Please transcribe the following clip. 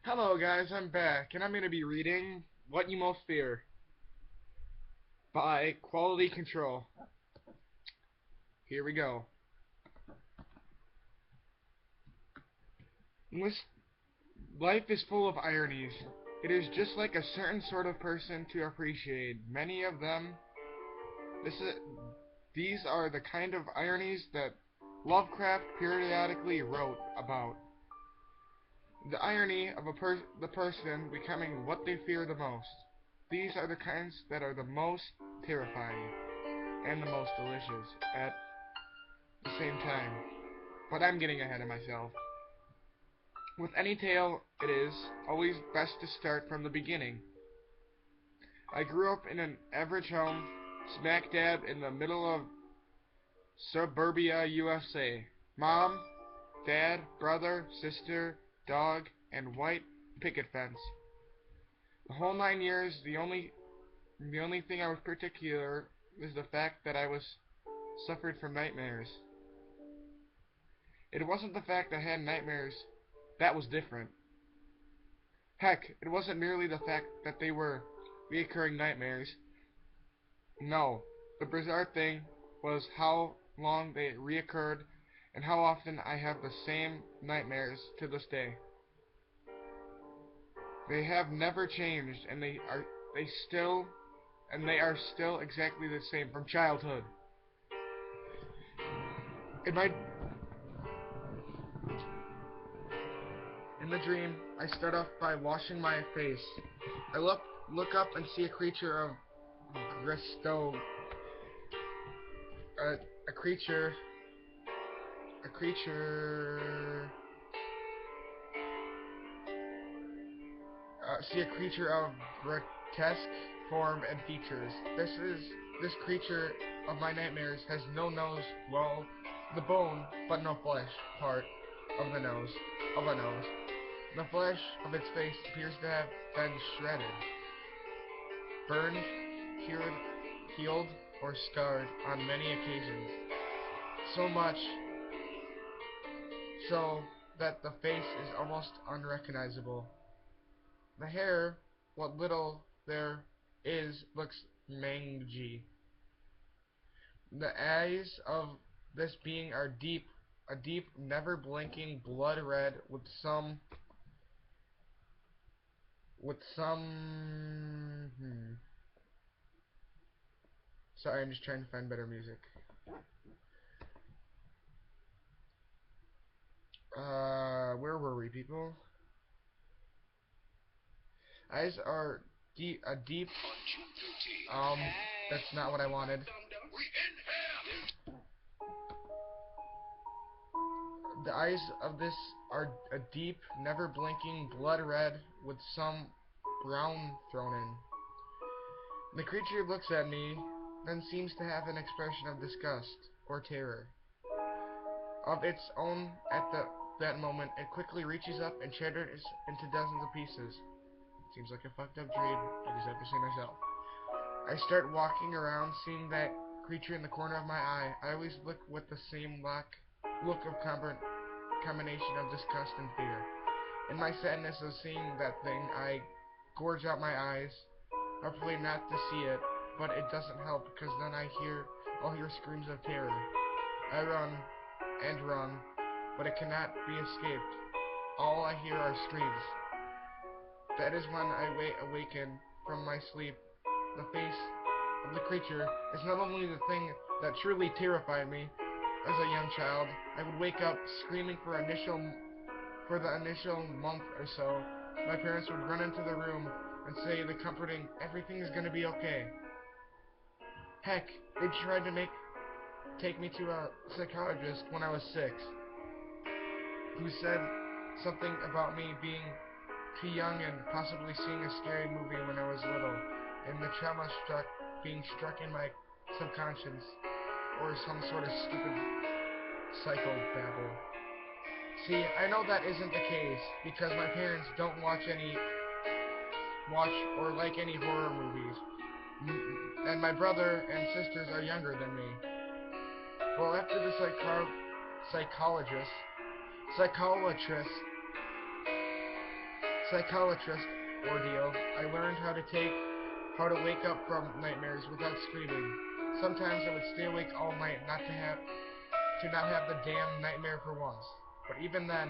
Hello guys, I'm back, and I'm going to be reading What You Most Fear by Quality Control. Here we go. Life is full of ironies. It is just like a certain sort of person to appreciate. Many of them, this is, these are the kind of ironies that Lovecraft periodically wrote about. The irony of the person becoming what they fear the most. These are the kinds that are the most terrifying and the most delicious at the same time. But I'm getting ahead of myself. With any tale, it is always best to start from the beginning. I grew up in an average home, smack dab in the middle of suburbia, USA. Mom, dad, brother, sister, dog, and white picket fence. The whole 9 years, the only thing I was particular is the fact that I was suffered from nightmares. It wasn't the fact I had nightmares. That was different. Heck, it wasn't merely the fact that they were reoccurring nightmares. No, the bizarre thing was how long they reoccurred and how often I have the same nightmares to this day. They have never changed, and they are still exactly the same from childhood. In my In the dream, I start off by washing my face. I look up and see a creature of Gresto, a creature, a creature, see a creature of grotesque form and features. This creature of my nightmares has no nose, well, the bone, but no flesh part of the nose, of a nose. The flesh of its face appears to have been shredded, burned, cured, healed, or scarred on many occasions. So much so that the face is almost unrecognizable. The hair, what little there is, looks mangy. The eyes of this being are a deep, never blinking blood red with some Sorry, I'm just trying to find better music. Where were we, people? Eyes are deep. That's not what I wanted. The eyes of this are a deep, never blinking blood red with some brown thrown in. The creature looks at me, then seems to have an expression of disgust or terror of its own at that moment. It quickly reaches up and shatters into dozens of pieces. Seems like a fucked up dream. I just have to say myself. I start walking around, seeing that creature in the corner of my eye. I always look with the same look of combination of disgust and fear. In my sadness of seeing that thing, I gorge out my eyes, hopefully not to see it, but it doesn't help because then I'll hear screams of terror. I run and run, but it cannot be escaped. All I hear are screams. That is when I awaken from my sleep. The face of the creature is not only the thing that truly terrified me as a young child. I would wake up screaming for the initial month or so. My parents would run into the room and say the comforting, "Everything is gonna be okay." Heck, they tried to take me to a psychologist when I was 6, who said something about me being too young and possibly seeing a scary movie when I was little, and the trauma being struck in my subconscious, or some sort of stupid psychobabble. See, I know that isn't the case, because my parents don't watch or like any horror movies, and my brother and sisters are younger than me. Well, after the psychologist psychiatrist ordeal, I learned how to wake up from nightmares without screaming. Sometimes I would stay awake all night to not have the damn nightmare for once. But even then,